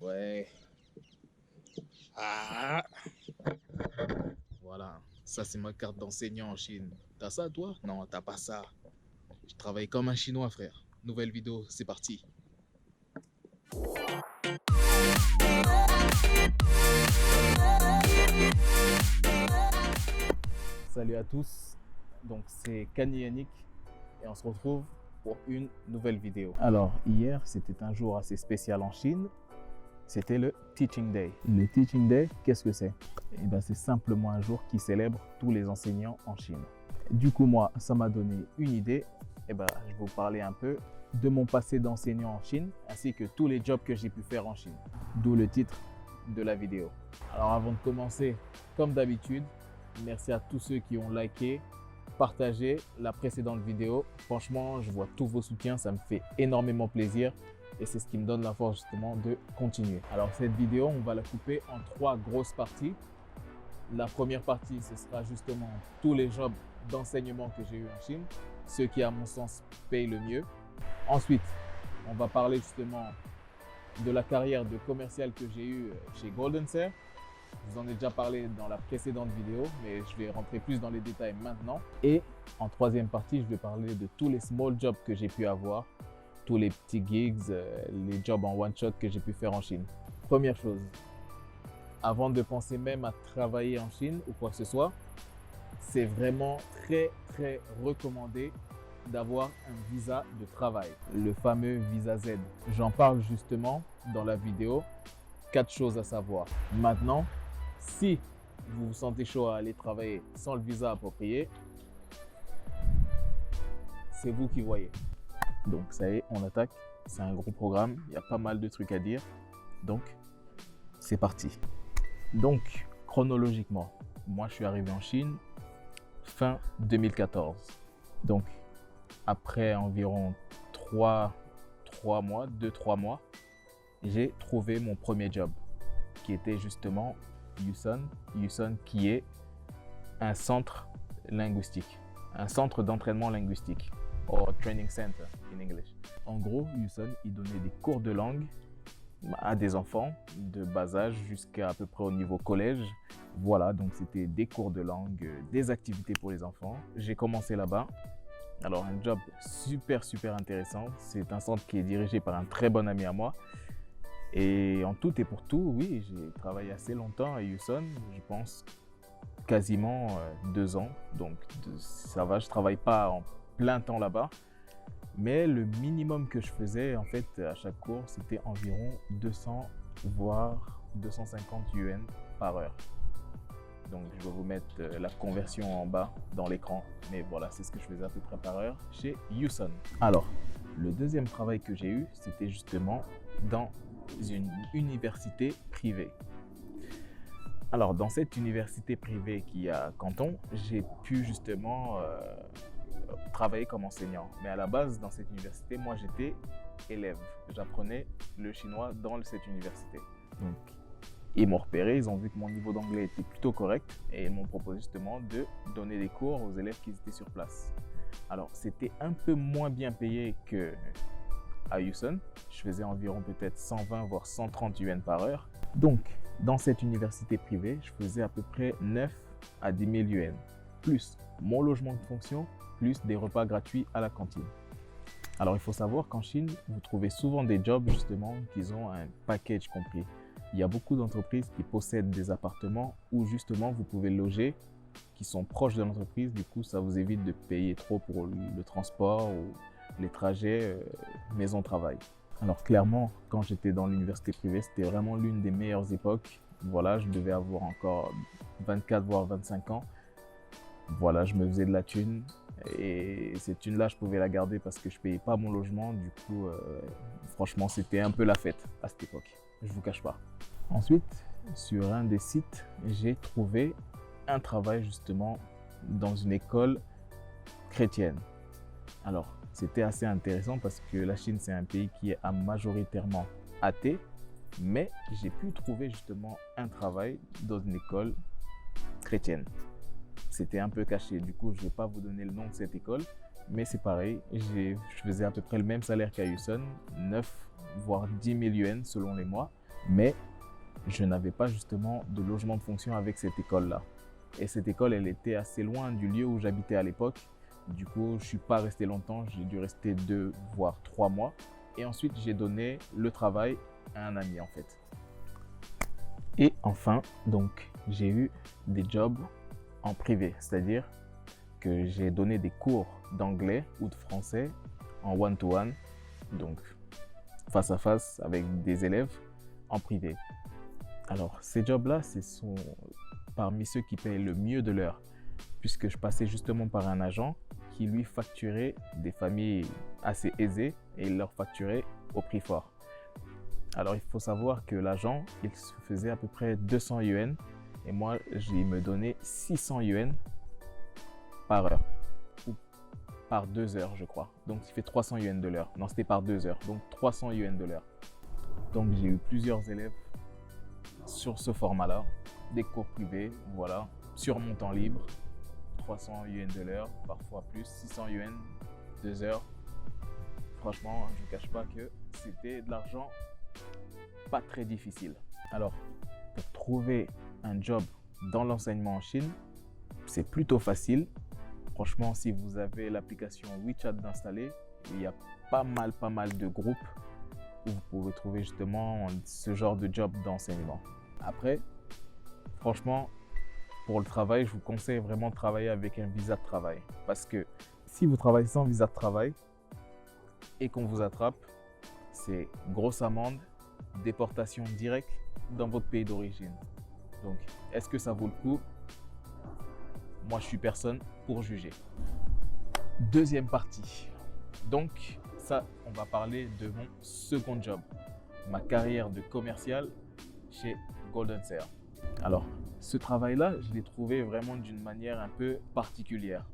Ouais. Ah. Voilà. Ça, c'est ma carte d'enseignant en Chine. T'as ça, toi? Non, t'as pas ça. Je travaille comme un Chinois, frère. Nouvelle vidéo, c'est parti. Salut à tous. Donc, c'est Kanye Yannick et on se retrouve pour une nouvelle vidéo. Alors, hier, c'était un jour assez spécial en Chine. C'était le Teaching Day. Le Teaching Day, qu'est-ce que c'est? Eh ben, c'est simplement un jour qui célèbre tous les enseignants en Chine. Du coup, moi, ça m'a donné une idée. Eh ben, je vais vous parler un peu de mon passé d'enseignant en Chine, ainsi que tous les jobs que j'ai pu faire en Chine. D'où le titre de la vidéo. Alors, avant de commencer, comme d'habitude, merci à tous ceux qui ont liké, partagé la précédente vidéo. Franchement, je vois tous vos soutiens, ça me fait énormément plaisir. Et c'est ce qui me donne la force justement de continuer. Alors cette vidéo, on va la couper en 3 grosses parties. La première partie, ce sera justement tous les jobs d'enseignement que j'ai eu en Chine, ceux qui à mon sens payent le mieux. Ensuite, on va parler justement de la carrière de commercial que j'ai eue chez Golden Serre. Je vous en ai déjà parlé dans la précédente vidéo, mais je vais rentrer plus dans les détails maintenant. Et en troisième partie, je vais parler de tous les small jobs que j'ai pu avoir, tous les petits gigs, les jobs en one-shot que j'ai pu faire en Chine. Première chose, avant de penser même à travailler en Chine ou quoi que ce soit, c'est vraiment très recommandé d'avoir un visa de travail, le fameux visa Z. J'en parle justement dans la vidéo. 4 choses à savoir. Maintenant, si vous vous sentez chaud à aller travailler sans le visa approprié, c'est vous qui voyez. Donc ça y est, on attaque. C'est un gros programme, il y a pas mal de trucs à dire. Donc, c'est parti. Donc, chronologiquement, moi je suis arrivé en Chine fin 2014. Donc, après environ 2-3 mois, j'ai trouvé mon premier job qui était justement Yuson. Yuson qui est un centre linguistique, un centre d'entraînement linguistique. Or training center in English. En gros, Yuson, il donnait des cours de langue à des enfants de bas âge jusqu'à peu près au niveau collège. Voilà, donc c'était des cours de langue, des activités pour les enfants. J'ai commencé là-bas. Alors un job super intéressant. C'est un centre qui est dirigé par un très bon ami à moi. Et en tout et pour tout, oui, j'ai travaillé assez longtemps à Yuson. Je pense quasiment 2 ans. Donc ça va, je travaille pas en plein temps là-bas, mais le minimum que je faisais en fait à chaque cours, c'était environ 200 voire 250 yuan par heure. Donc je vais vous mettre la conversion en bas dans l'écran, mais voilà, c'est ce que je faisais à peu près par heure chez Yuson. Alors, le deuxième travail que j'ai eu, c'était justement dans une université privée. Alors, dans cette université privée qui est à Canton, j'ai pu justement travailler comme enseignant. Mais à la base, dans cette université, moi, j'étais élève. J'apprenais le chinois dans cette université. Donc, ils m'ont repéré, ils ont vu que mon niveau d'anglais était plutôt correct et ils m'ont proposé justement de donner des cours aux élèves qui étaient sur place. Alors, c'était un peu moins bien payé qu'à Yuson. Je faisais environ peut-être 120 voire 130 yuan par heure. Donc, dans cette université privée, je faisais à peu près 9 à 10 000 yuan, plus mon logement de fonction, plus des repas gratuits à la cantine. Alors, il faut savoir qu'en Chine, vous trouvez souvent des jobs justement qui ont un package compris. Il y a beaucoup d'entreprises qui possèdent des appartements où justement vous pouvez loger, qui sont proches de l'entreprise. Du coup, ça vous évite de payer trop pour le transport ou les trajets maison-travail. Alors clairement, quand j'étais dans l'université privée, c'était vraiment l'une des meilleures époques. Voilà, je devais avoir encore 24 voire 25 ans. Voilà, je me faisais de la thune et cette thune-là, je pouvais la garder parce que je payais pas mon logement. Du coup, franchement, c'était un peu la fête à cette époque. Je vous cache pas. Ensuite, sur un des sites, j'ai trouvé un travail justement dans une école chrétienne. Alors, c'était assez intéressant parce que la Chine, c'est un pays qui est majoritairement athée, mais j'ai pu trouver justement un travail dans une école chrétienne. C'était un peu caché, du coup, je ne vais pas vous donner le nom de cette école, mais c'est pareil, je faisais à peu près le même salaire qu'à Yuson, 9 voire 10 000 yuan selon les mois. Mais je n'avais pas justement de logement de fonction avec cette école-là. Et cette école, elle était assez loin du lieu où j'habitais à l'époque. Du coup, je ne suis pas resté longtemps, j'ai dû rester 2 voire 3 mois. Et ensuite, j'ai donné le travail à un ami en fait. Et enfin, donc, j'ai eu des jobs en privé, c'est-à-dire que j'ai donné des cours d'anglais ou de français en one-to-one, donc face à face avec des élèves en privé. Alors, ces jobs-là, ce sont parmi ceux qui payent le mieux de l'heure, puisque je passais justement par un agent qui lui facturait des familles assez aisées et il leur facturait au prix fort. Alors, il faut savoir que l'agent, il se faisait à peu près 200 yuan et moi, il me donnait 600 yuan par heure ou par 2 heures, je crois. Donc, il fait 300 yuan de l'heure. Non, c'était par 2 heures, donc 300 yuan de l'heure. Donc, j'ai eu plusieurs élèves sur ce format-là, des cours privés, voilà, sur mon temps libre, 300 yuan de l'heure, parfois plus, 600 yuan, 2 heures. Franchement, je ne vous cache pas que c'était de l'argent pas très difficile. Alors, pour trouver un job dans l'enseignement en Chine, c'est plutôt facile. Franchement, si vous avez l'application WeChat d'installer, il y a pas mal de groupes où vous pouvez trouver justement ce genre de job d'enseignement. Après, franchement, pour le travail, je vous conseille vraiment de travailler avec un visa de travail. Parce que si vous travaillez sans visa de travail et qu'on vous attrape, c'est grosse amende, déportation directe dans votre pays d'origine. Donc, est-ce que ça vaut le coup? Moi, je suis personne pour juger. Deuxième partie. Donc, ça, on va parler de mon second job, ma carrière de commercial chez Golden Sear. Alors, ce travail-là, je l'ai trouvé vraiment d'une manière un peu particulière.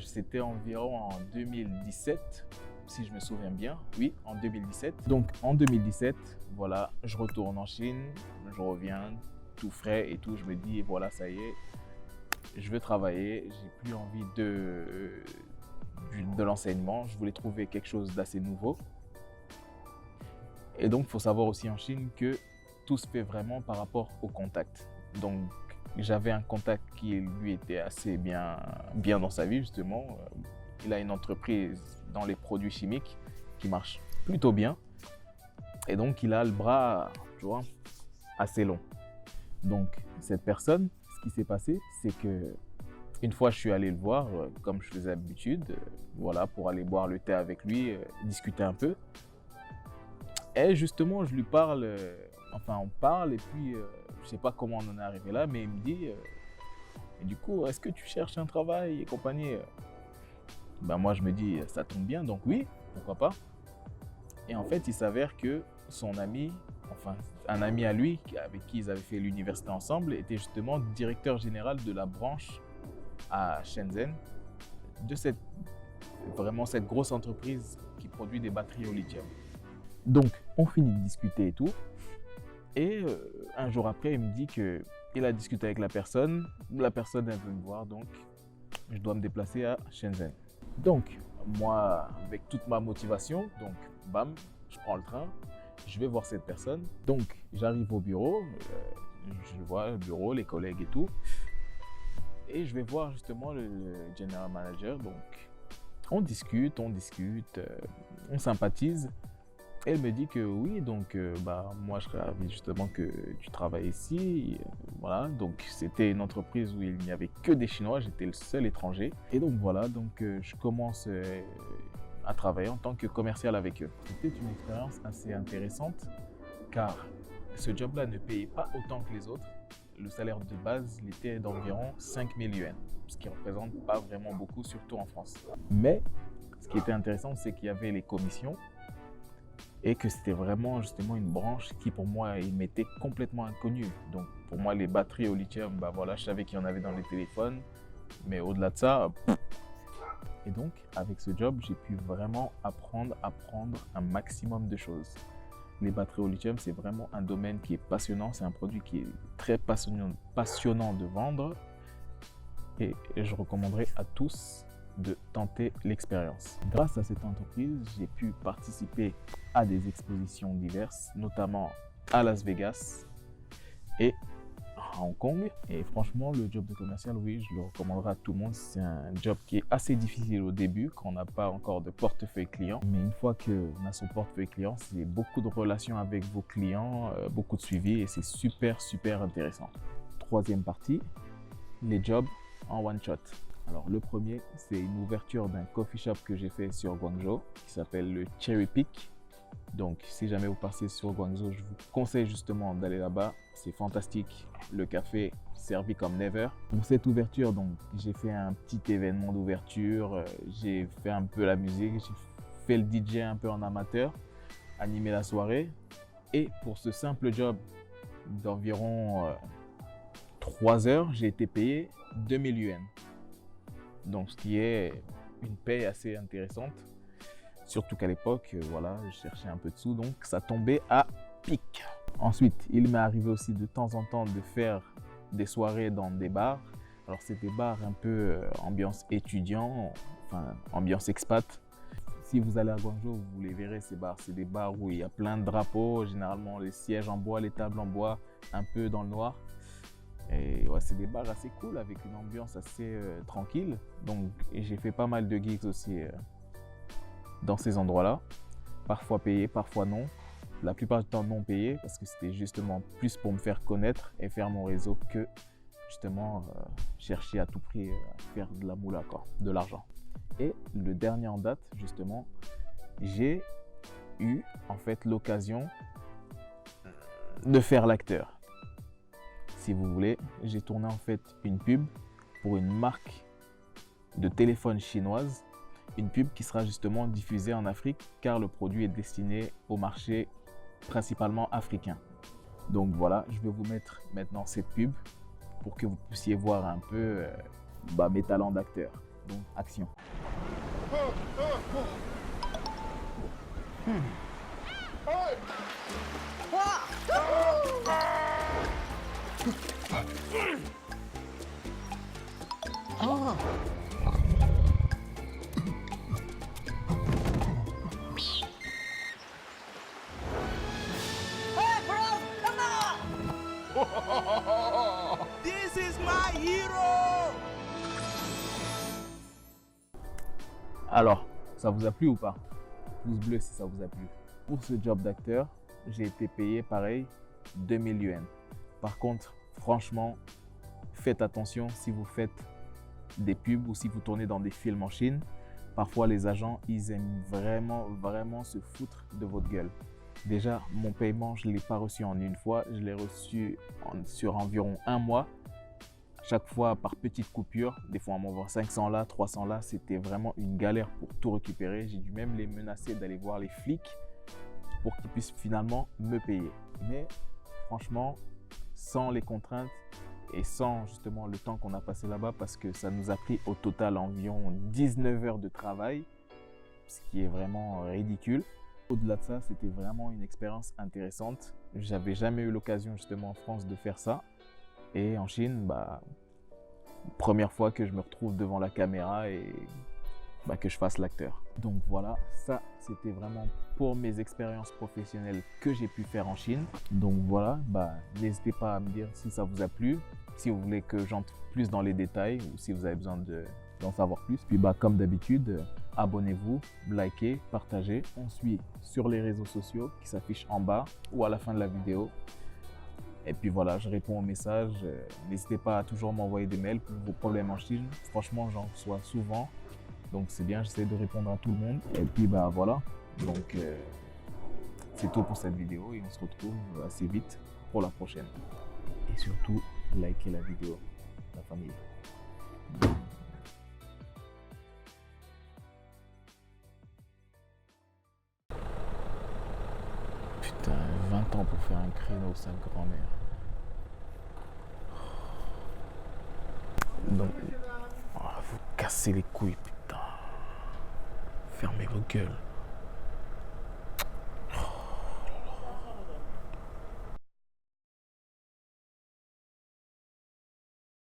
C'était environ en 2017, si je me souviens bien. Oui, en 2017. Donc, en 2017, voilà, je retourne en Chine, je reviens tout frais et tout. Je me dis, voilà, ça y est, je veux travailler. J'ai plus envie de l'enseignement. Je voulais trouver quelque chose d'assez nouveau. Et donc, il faut savoir aussi en Chine que tout se fait vraiment par rapport au contact. Donc, j'avais un contact qui, lui, était assez bien dans sa vie, justement. Il a une entreprise dans les produits chimiques qui marche plutôt bien. Et donc, il a le bras, tu vois, assez long. Donc, cette personne, ce qui s'est passé, c'est que une fois, je suis allé le voir, comme je faisais d'habitude, voilà, pour aller boire le thé avec lui, discuter un peu. Et justement, je lui parle, enfin, on parle, et puis, je sais pas comment on en est arrivé là, mais il me dit, et du coup, est-ce que tu cherches un travail et compagnie? Ben moi, je me dis, ça tombe bien, donc oui, pourquoi pas. Et en fait, il s'avère que son ami, enfin, un ami à lui, avec qui ils avaient fait l'université ensemble, était justement directeur général de la branche à Shenzhen, de cette grosse entreprise qui produit des batteries au lithium. Donc, on finit de discuter et tout. Et un jour après, il me dit qu'il a discuté avec la personne elle veut me voir, donc je dois me déplacer à Shenzhen. Donc, moi, avec toute ma motivation, donc, bam, je prends le train, je vais voir cette personne. Donc, j'arrive au bureau, je vois le bureau, les collègues et tout. Et je vais voir justement le general manager. Donc, on discute, on sympathise. Elle me dit que oui, donc moi je serais ravi justement que tu travailles ici. Voilà, donc c'était une entreprise où il n'y avait que des Chinois, j'étais le seul étranger. Et donc voilà, donc je commence à travailler en tant que commercial avec eux. C'était une expérience assez intéressante car ce job-là ne payait pas autant que les autres. Le salaire de base il était d'environ 5000 yuan, ce qui ne représente pas vraiment beaucoup, surtout en France. Mais ce qui était intéressant, c'est qu'il y avait les commissions et que c'était vraiment justement une branche qui pour moi il m'était complètement inconnue. Donc pour moi les batteries au lithium, bah voilà, je savais qu'il y en avait dans les téléphones, mais au-delà de ça, et donc avec ce job j'ai pu vraiment apprendre un maximum de choses. Les batteries au lithium, c'est vraiment un domaine qui est passionnant, c'est un produit qui est très passionnant de vendre et je recommanderais à tous de tenter l'expérience. Grâce à cette entreprise, j'ai pu participer à des expositions diverses, notamment à Las Vegas et à Hong Kong. Et franchement, le job de commercial, oui, je le recommanderais à tout le monde. C'est un job qui est assez difficile au début quand on n'a pas encore de portefeuille client. Mais une fois qu'on a son portefeuille client, c'est beaucoup de relations avec vos clients, beaucoup de suivi et c'est super, super intéressant. Troisième partie, les jobs en one shot. Alors le premier, c'est une ouverture d'un coffee shop que j'ai fait sur Guangzhou qui s'appelle le Cherry Pick. Donc si jamais vous passez sur Guangzhou, je vous conseille justement d'aller là-bas. C'est fantastique, le café servi comme never. Pour cette ouverture, donc j'ai fait un petit événement d'ouverture, j'ai fait un peu la musique, j'ai fait le DJ un peu en amateur, animé la soirée. Et pour ce simple job d'environ 3 heures, j'ai été payé 2000 yuan. Donc ce qui est une paye assez intéressante. Surtout qu'à l'époque, voilà, je cherchais un peu de sous, donc ça tombait à pic. Ensuite, il m'est arrivé aussi de temps en temps de faire des soirées dans des bars. Alors c'est des bars un peu ambiance étudiant, enfin ambiance expat. Si vous allez à Guangzhou, vous les verrez ces bars. C'est des bars où il y a plein de drapeaux, généralement les sièges en bois, les tables en bois, un peu dans le noir. Et ouais, c'est des bars assez cool avec une ambiance assez tranquille. Donc j'ai fait pas mal de gigs aussi dans ces endroits-là. Parfois payés, parfois non. La plupart du temps non payés parce que c'était justement plus pour me faire connaître et faire mon réseau que justement chercher à tout prix à faire de la moula, quoi, de l'argent. Et le dernier en date, justement, j'ai eu en fait l'occasion de faire l'acteur. Si vous voulez, j'ai tourné en fait une pub pour une marque de téléphone chinoise, une pub qui sera justement diffusée en Afrique car le produit est destiné au marché principalement africain. Donc voilà, je vais vous mettre maintenant cette pub pour que vous puissiez voir un peu mes talents d'acteur. Donc action. This is my hero! Alors, ça vous a plu ou pas? Pouce bleu si ça vous a plu. Pour ce job d'acteur, j'ai été payé pareil 2000 yuan. Par contre, franchement, faites attention si vous faites des pubs ou si vous tournez dans des films en Chine. Parfois, les agents, ils aiment vraiment se foutre de votre gueule. Déjà, mon paiement, je ne l'ai pas reçu en une fois, je l'ai reçu sur environ 1 mois. Chaque fois par petites coupures, des fois on m'envoie 500 là, 300 là, c'était vraiment une galère pour tout récupérer. J'ai dû même les menacer d'aller voir les flics pour qu'ils puissent finalement me payer. Mais franchement, sans les contraintes et sans justement le temps qu'on a passé là-bas, parce que ça nous a pris au total environ 19 heures de travail, ce qui est vraiment ridicule. Au-delà de ça, c'était vraiment une expérience intéressante. J'avais jamais eu l'occasion justement en France de faire ça. Et en Chine, première fois que je me retrouve devant la caméra et que je fasse l'acteur. Donc voilà, ça c'était vraiment pour mes expériences professionnelles que j'ai pu faire en Chine. Donc voilà, n'hésitez pas à me dire si ça vous a plu, si vous voulez que j'entre plus dans les détails ou si vous avez besoin d'en savoir plus. Puis comme d'habitude, abonnez-vous, likez, partagez. On suit sur les réseaux sociaux qui s'affichent en bas ou à la fin de la vidéo. Et puis voilà, je réponds aux messages. N'hésitez pas à toujours m'envoyer des mails pour vos problèmes en Chine. Franchement, j'en reçois souvent. Donc c'est bien, j'essaie de répondre à tout le monde. Et puis voilà, donc c'est tout pour cette vidéo et on se retrouve assez vite pour la prochaine. Et surtout, likez la vidéo, la famille. Putain, 20 ans pour faire un créneau, sa grand-mère. Donc, vous cassez les couilles, putain. Fermez vos gueules.